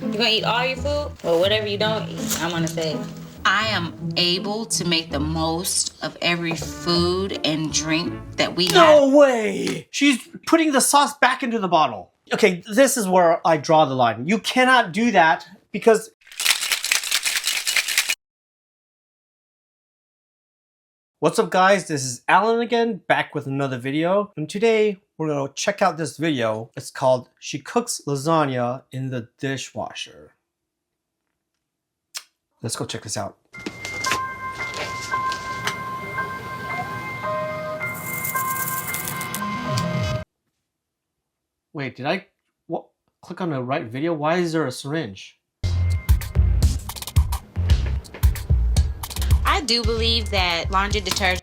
You gonna eat all your food? Or whatever you don't eat, I'm gonna say. I am able to make the most of every food and drink that we have. No way! She's putting the sauce back into the bottle. Okay, this is where I draw the line. You cannot do that because... What's up guys, this is Alan again, back with another video. And today, we're gonna check out this video. It's called She Cooks Lasagna in the Dishwasher. Let's go check this out. Wait, did I click on the right video? Why is there a syringe? I do believe that laundry detergent...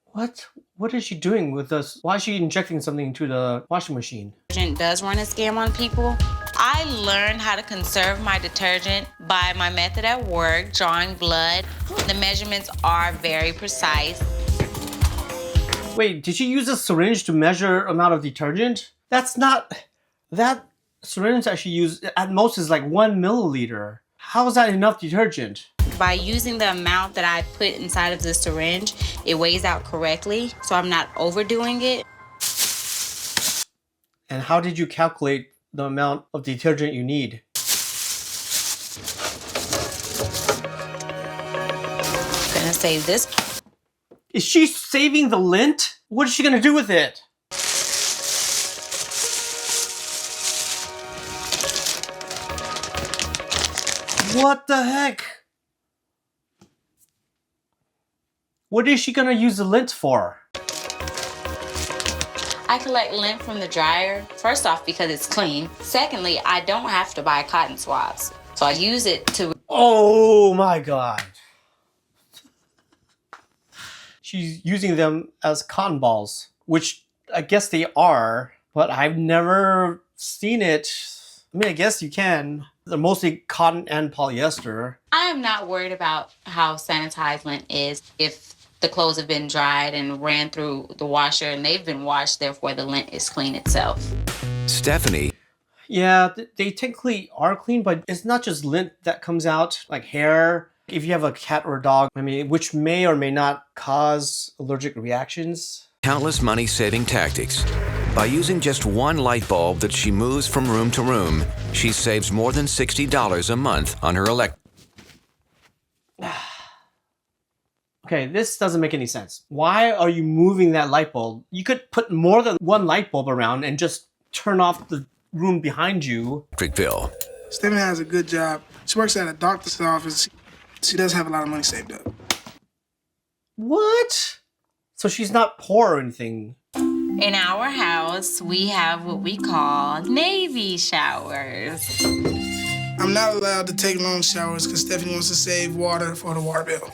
What? What is she doing with this? Why is she injecting something into the washing machine? does run a scam on people. I learned how to conserve my detergent by my method at work, drawing blood. The measurements are very precise. Wait, did she use a syringe to measure amount of detergent? That's not... That syringe that she used at most is like 1 milliliter. How is that enough detergent? By using the amount that I put inside of the syringe, it weighs out correctly, so I'm not overdoing it. And how did you calculate the amount of detergent you need? I'm gonna save this. Is she saving the lint? What is she gonna do with it? What the heck? What is she gonna use the lint for? I collect lint from the dryer, first off because it's clean. Secondly, I don't have to buy cotton swabs. So I use it to... Oh my god. She's using them as cotton balls, which I guess they are, but I've never seen it. I mean, I guess you can. They're mostly cotton and polyester. I am not worried about how sanitized lint is. If the clothes have been dried and ran through the washer and they've been washed, therefore the lint is clean itself. Stephanie. Yeah, they technically are clean, but it's not just lint that comes out, like hair. If you have a cat or a dog, I mean, which may or may not cause allergic reactions. Countless money-saving tactics. By using just one light bulb that she moves from room to room, she saves more than $60 a month on her electric. Okay, this doesn't make any sense. Why are you moving that light bulb? You could put more than one light bulb around and just turn off the room behind you. Bill. Stephanie has a good job. She works at a doctor's office. She does have a lot of money saved up. What? So she's not poor or anything. In our house, we have what we call Navy showers. I'm not allowed to take long showers because Stephanie wants to save water for the water bill.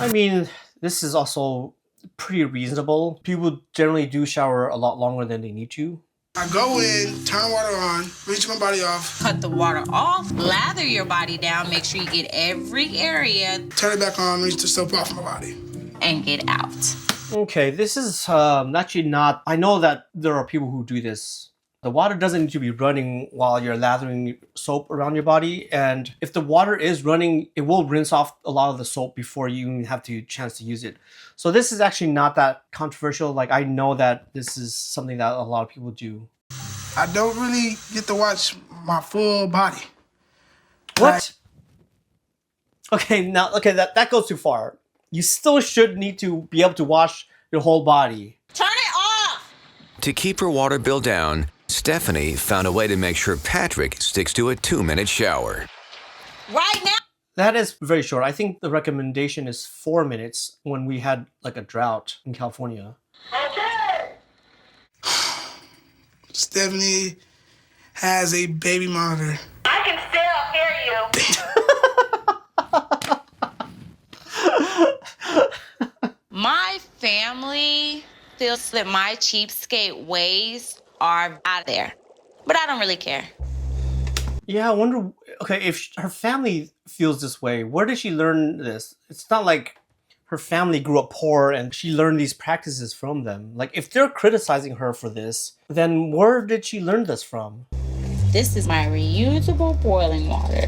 I mean, this is also pretty reasonable. People generally do shower a lot longer than they need to. I go in, turn water on, rinse my body off. Cut the water off, lather your body down, make sure you get every area. Turn it back on, rinse the soap off my body. And get out. Okay, this is actually not... I know that there are people who do this. The water doesn't need to be running while you're lathering soap around your body. And if the water is running, it will rinse off a lot of the soap before you even have the chance to use it. So this is actually not that controversial. Like, I know that this is something that a lot of people do. I don't really get to watch my full body. What? Okay, now, okay, that goes too far. You still should need to be able to wash your whole body. Turn it off! To keep her water bill down, Stephanie found a way to make sure Patrick sticks to a 2-minute shower. Right now! That is very short. I think the recommendation is 4 minutes when we had like a drought in California. Okay. Stephanie has a baby monitor. I can still hear you. My family feels that my cheapskate ways are out there, but I don't really care. Yeah, I wonder, okay, if her family feels this way, where did she learn this? It's not like her family grew up poor and she learned these practices from them. Like, if they're criticizing her for this, then where did she learn this from? This is my reusable boiling water.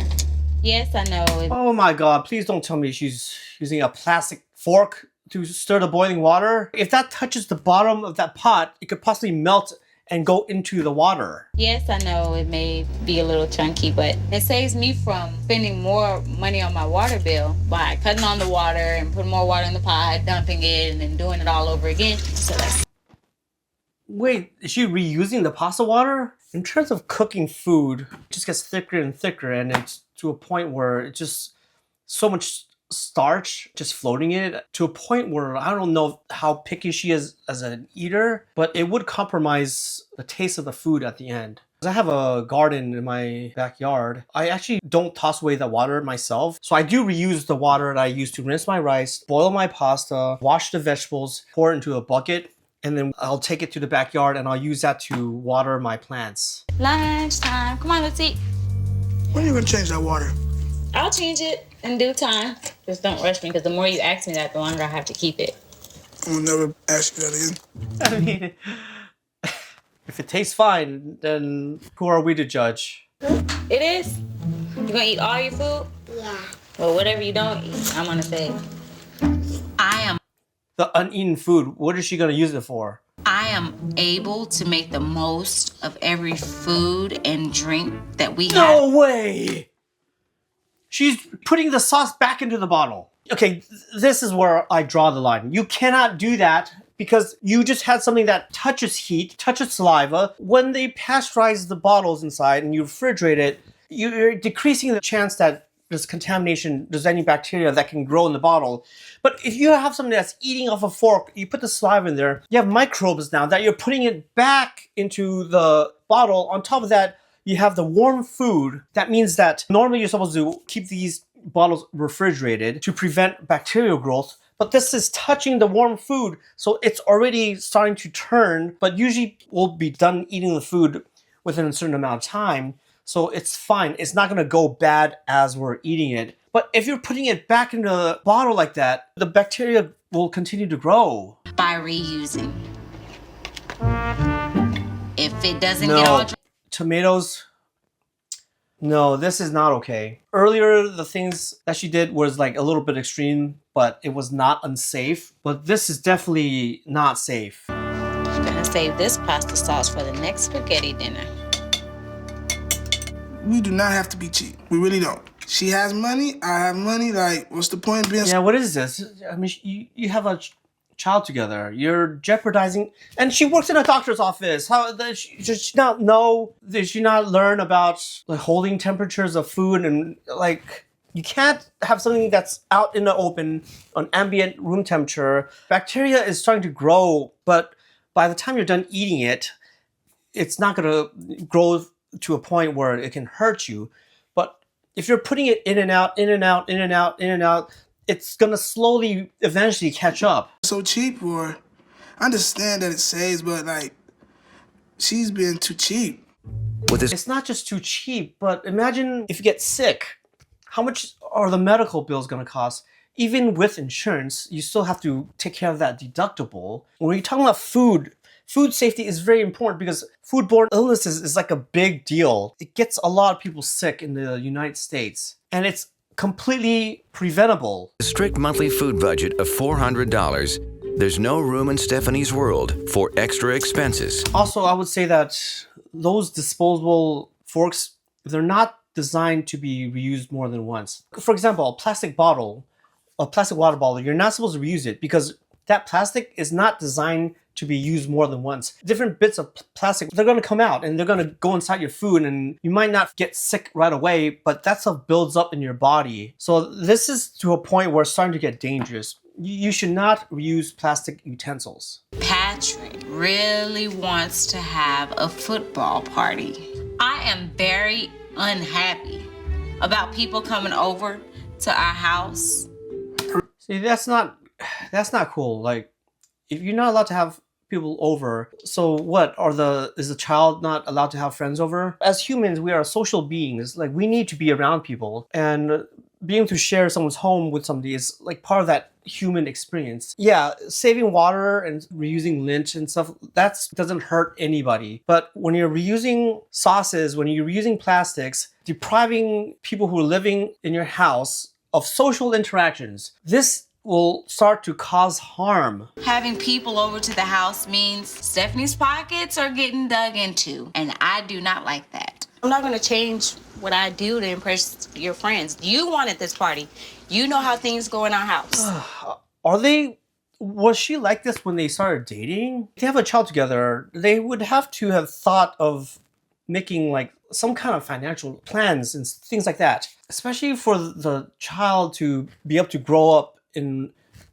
Yes, I know. Oh my god, please don't tell me she's using a plastic fork to stir the boiling water. If that touches the bottom of that pot, it could possibly melt and go into the water. Yes, I know it may be a little chunky, but it saves me from spending more money on my water bill by cutting on the water and putting more water in the pot, dumping it, and then doing it all over again. So that's... Wait, is she reusing the pasta water? In terms of cooking food, it just gets thicker and thicker, and it's to a point where it's just so much starch just floating in it, to a point where I don't know how picky she is as an eater, but it would compromise the taste of the food at the end. I have a garden in my backyard. I actually don't toss away the water myself. So I do reuse the water that I use to rinse my rice, boil my pasta, wash the vegetables, pour it into a bucket, and then I'll take it to the backyard and I'll use that to water my plants. Lunchtime. Come on, let's eat. When are you gonna change that water? I'll change it in due time. Just don't rush me, because the more you ask me that, the longer I have to keep it. I'll never ask you that again. I mean, if it tastes fine, then who are we to judge? It is. You gonna eat all your food? Yeah. Well, whatever you don't eat, I'm gonna say. The uneaten food, what is she gonna use it for? I am able to make the most of every food and drink that we have. No way! She's putting the sauce back into the bottle. Okay, this is where I draw the line. You cannot do that because you just had something that touches heat, touches saliva. When they pasteurize the bottles inside and you refrigerate it, you're decreasing the chance that there's contamination, there's any bacteria that can grow in the bottle. But if you have something that's eating off a fork, you put the saliva in there, you have microbes now that you're putting it back into the bottle. On top of that, you have the warm food. That means that normally you're supposed to keep these bottles refrigerated to prevent bacterial growth. But this is touching the warm food, so it's already starting to turn, but usually we'll be done eating the food within a certain amount of time. So it's fine. It's not going to go bad as we're eating it. But if you're putting it back into the bottle like that, the bacteria will continue to grow. By reusing. If it doesn't get all dry. Tomatoes. No, this is not okay. Earlier, the things that she did was like a little bit extreme, but it was not unsafe. But this is definitely not safe. I'm gonna save this pasta sauce for the next spaghetti dinner. We do not have to be cheap. We really don't. She has money, I have money. Like, what's the point of being... Yeah, what is this? I mean, you have a child together. You're jeopardizing... And she works in a doctor's office. How does she not know? Did she not learn about like holding temperatures of food? And like, you can't have something that's out in the open on ambient room temperature. Bacteria is starting to grow, but by the time you're done eating it, it's not going to grow to a point where it can hurt you. But if you're putting it in and out, in and out, in and out, in and out, it's gonna slowly eventually catch up. So cheap, or I understand that it saves, but like, she's been too cheap. It's not just too cheap, but imagine if you get sick, how much are the medical bills gonna cost? Even with insurance, you still have to take care of that deductible. When you're talking about food safety is very important because foodborne illnesses is like a big deal. It gets a lot of people sick in the United States, and it's completely preventable. A strict monthly food budget of $400. There's no room in Stephanie's world for extra expenses. Also, I would say that those disposable forks, they're not designed to be reused more than once. For example, a plastic water bottle, you're not supposed to reuse it because that plastic is not designed to be used more than once. Different bits of plastic, they're gonna come out and they're gonna go inside your food, and you might not get sick right away, but that stuff builds up in your body. So this is to a point where it's starting to get dangerous. You should not reuse plastic utensils. Patrick really wants to have a football party. I am very unhappy about people coming over to our house. See, that's not cool. Like, if you're not allowed to have people over, so what is the child not allowed to have friends over? As humans, we are social beings. Like, we need to be around people, and being able to share someone's home with somebody is like part of that human experience. Yeah, saving water and reusing lint and stuff, that doesn't hurt anybody. But when you're reusing sauces, when you're reusing plastics, depriving people who are living in your house of social interactions, this will start to cause harm. Having people over to the house means Stephanie's pockets are getting dug into, and I do not like that. I'm not gonna change what I do to impress your friends. You wanted this party. You know how things go in our house. Was she like this when they started dating? They have a child together. They would have to have thought of making like some kind of financial plans and things like that. Especially for the child to be able to grow up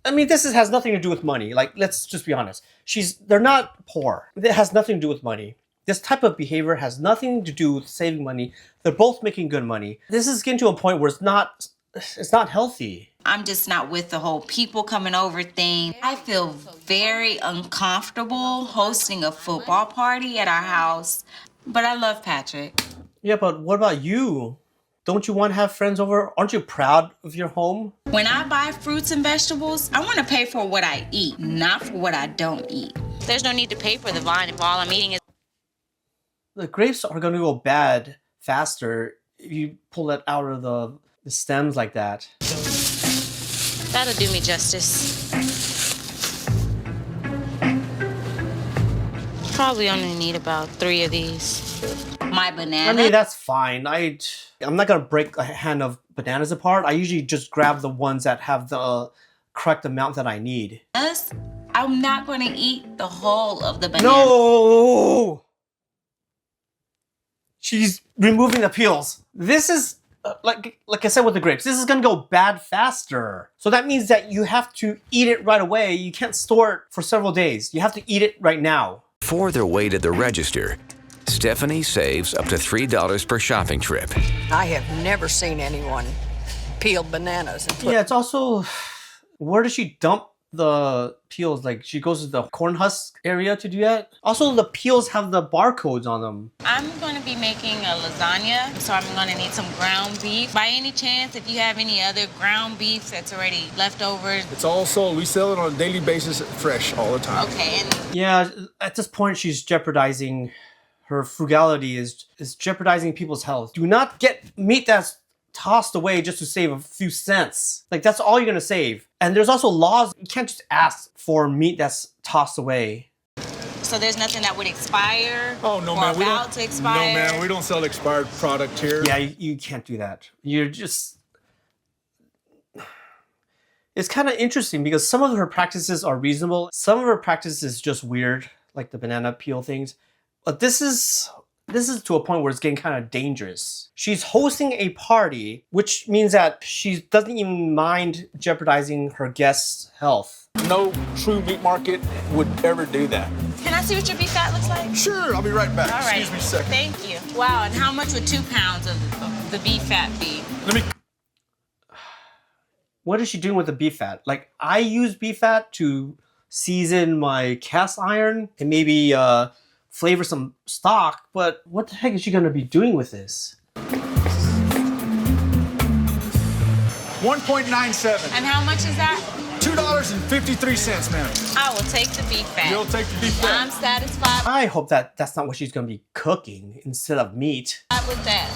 this has nothing to do with money. Like, let's just be honest. They're not poor. It has nothing to do with money. This type of behavior has nothing to do with saving money. They're both making good money. This is getting to a point where it's not healthy. I'm just not with the whole people coming over thing. I feel very uncomfortable hosting a football party at our house, but I love Patrick. Yeah, but what about you? Don't you want to have friends over? Aren't you proud of your home? When I buy fruits and vegetables, I want to pay for what I eat, not for what I don't eat. There's no need to pay for the vine if all I'm eating is... The grapes are going to go bad faster if you pull it out of the stems like that. That'll do me justice. Probably only need about 3 of these. My banana. That's fine. I'm not going to break a hand of bananas apart. I usually just grab the ones that have the correct amount that I need. I'm not going to eat the whole of the banana. No! She's removing the peels. This is, like I said with the grapes, this is going to go bad faster. So that means that you have to eat it right away. You can't store it for several days. You have to eat it right now. For their weight at the register, Stephanie saves up to $3 per shopping trip. I have never seen anyone peel bananas and put... Yeah, it's also, where does she dump the peels? Like, she goes to the corn husk area to do that? Also, the peels have the barcodes on them. I'm going to be making a lasagna, so I'm going to need some ground beef. By any chance, if you have any other ground beef that's already left over? It's all sold. We sell it on a daily basis, fresh all the time. Okay. Yeah, at this point, she's jeopardizing... Her frugality is jeopardizing people's health. Do not get meat that's tossed away just to save a few cents. Like, that's all you're gonna save. And there's also laws. You can't just ask for meat that's tossed away. So there's nothing that would expire? Oh, no, or man. about to expire? No, man. We don't sell expired product here. Yeah, you can't do that. You're just... It's kind of interesting because some of her practices are reasonable. Some of her practices is just weird, like the banana peel things. But this is to a point where it's getting kind of dangerous. She's hosting a party, which means that she doesn't even mind jeopardizing her guests' health. No true meat market would ever do that. Can I see what your beef fat looks like? Sure, I'll be right back. All right. Excuse me a second. Thank you. Wow, and how much would 2 pounds of the beef fat be? Let me... What is she doing with the beef fat? Like, I use beef fat to season my cast iron and maybe flavor some stock, but what the heck is she going to be doing with this? 1.97. And how much is that? $2.53, ma'am. I will take the beef fat. You'll take the beef fat. I'm satisfied I hope that that's not what she's going to be cooking instead of meat. with that.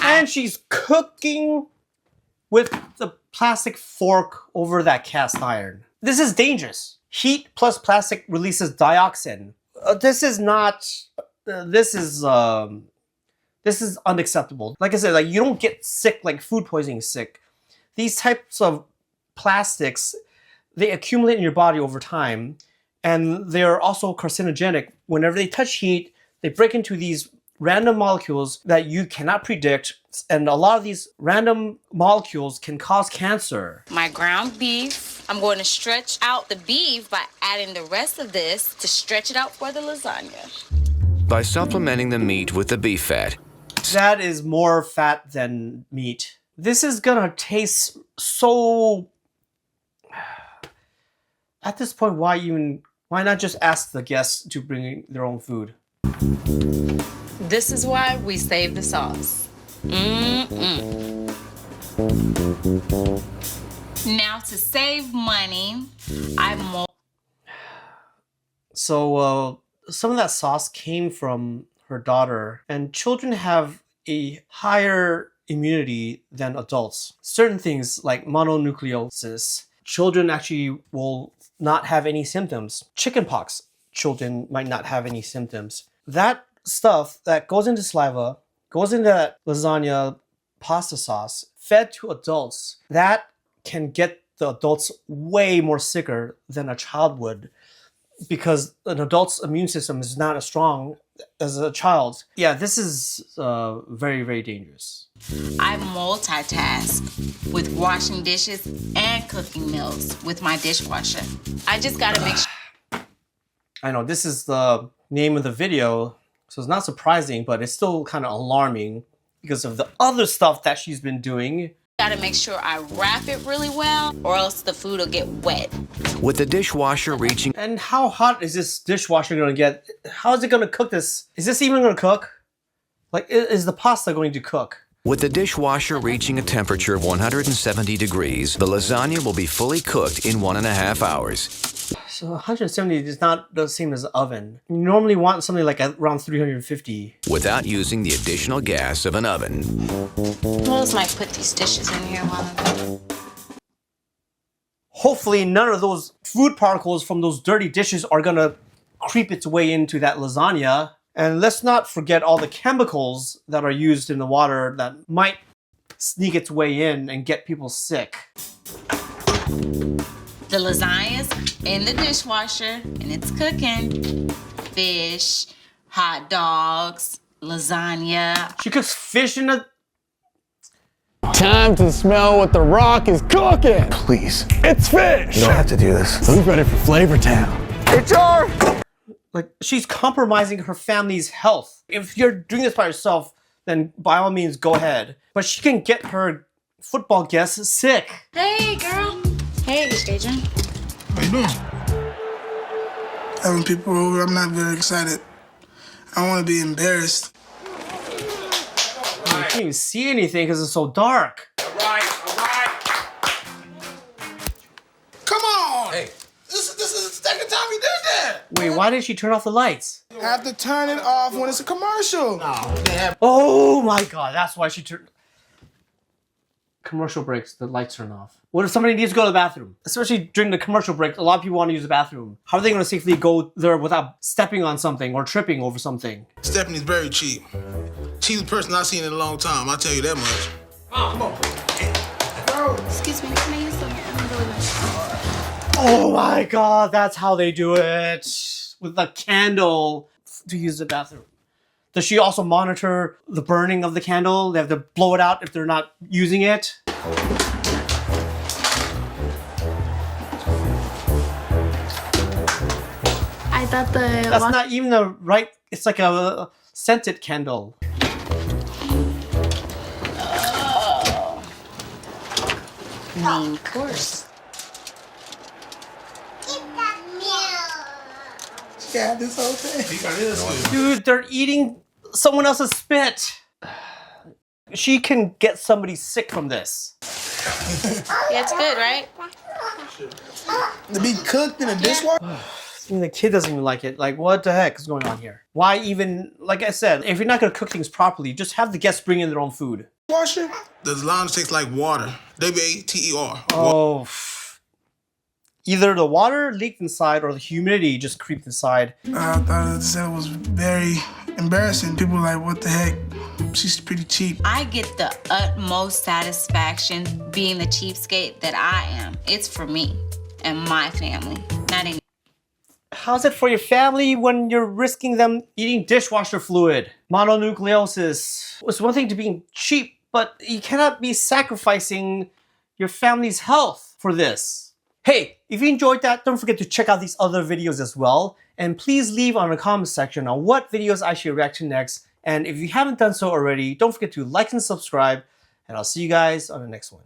And she's cooking with the plastic fork over that cast iron. This is dangerous. Heat plus plastic releases dioxin. This is unacceptable. Like I said, like, you don't get sick like food poisoning sick. These types of plastics, they accumulate in your body over time, and they're also carcinogenic. Whenever they touch heat, they break into these random molecules that you cannot predict, and a lot of these random molecules can cause cancer. My ground beef, I'm going to stretch out the beef by adding the rest of this to stretch it out for the lasagna. By supplementing the meat with the beef fat, That is more fat than meat. This is gonna taste so... At this point, why not just ask the guests to bring their own food? This is why we save the sauce. Now to save money, I mold. So some of that sauce came from her daughter, and children have a higher immunity than adults. Certain things like mononucleosis, children actually will not have any symptoms. Chickenpox, children might not have any symptoms. That stuff that goes into saliva, goes into that lasagna pasta sauce, fed to adults, that can get the adults way more sicker than a child would, because an adult's immune system is not as strong as a child's. Yeah, this is very, very dangerous. I multitask with washing dishes and cooking meals with my dishwasher. I just gotta make sure. I know this is the name of the video, so it's not surprising, but it's still kind of alarming because of the other stuff that she's been doing. Gotta make sure I wrap it really well, or else the food will get wet. With the dishwasher reaching And how hot is this dishwasher going to get? How is it going to cook this? Is this even going to cook? Like, is the pasta going to cook? With the dishwasher reaching a temperature of 170 degrees, the lasagna will be fully cooked in 1.5 hours. So 170 is not the same as the oven. You normally want something like around 350. Without using the additional gas of an oven. Who else might put these dishes in here while I'm cooking? Hopefully none of those food particles from those dirty dishes are going to creep its way into that lasagna. And let's not forget all the chemicals that are used in the water that might sneak its way in and get people sick. The lasagna's in the dishwasher and it's cooking. Fish, hot dogs, lasagna. She cooks fish in a... Time to smell what the Rock is cooking. Please. It's fish. You don't have to do this. Who's ready for Flavor Town? HR! Like, she's compromising her family's health. If you're doing this by yourself, then by all means, go ahead. But she can get her football guests sick. Hey, girl. Hey, Adrian. How you doing? Having people over, I'm not very excited. I don't want to be embarrassed. You can't even see anything because it's so dark. All right. Come on! Hey. This is the second time you did that! Wait, why did she turn off the lights? Have to turn it off when it's a commercial. Oh my god, that's why she turned... Commercial breaks, the lights turn off. What if somebody needs to go to the bathroom? Especially during the commercial break, a lot of people want to use the bathroom. How are they going to safely go there without stepping on something or tripping over something? Stephanie's very cheap. Cheapest person I've seen in a long time, I'll tell you that much. Come on. Excuse me, can I use some? Oh my god, that's how they do it. With a candle to use the bathroom. Does she also monitor the burning of the candle? They have to blow it out if they're not using it? I thought the That's not even the right... It's like a scented candle. Main course. Yeah, this whole thing. Dude, they're eating someone else's spit. She can get somebody sick from this. Yeah, it's good, right? To be cooked in a dishwasher? The kid doesn't even like it. Like, what the heck is going on here? Why even, like I said, if you're not going to cook things properly, just have the guests bring in their own food. Washer? The lasagna tastes like water. WATER. Oh. Either the water leaked inside or the humidity just creeped inside. I thought the set was very embarrassing. People were like, what the heck? She's pretty cheap. I get the utmost satisfaction being the cheapskate that I am. It's for me and my family, not any. How's it for your family when you're risking them eating dishwasher fluid? Mononucleosis. It's one thing to being cheap, but you cannot be sacrificing your family's health for this. Hey, if you enjoyed that, don't forget to check out these other videos as well. And please leave on the comment section on what videos I should react to next. And if you haven't done so already, don't forget to like and subscribe. And I'll see you guys on the next one.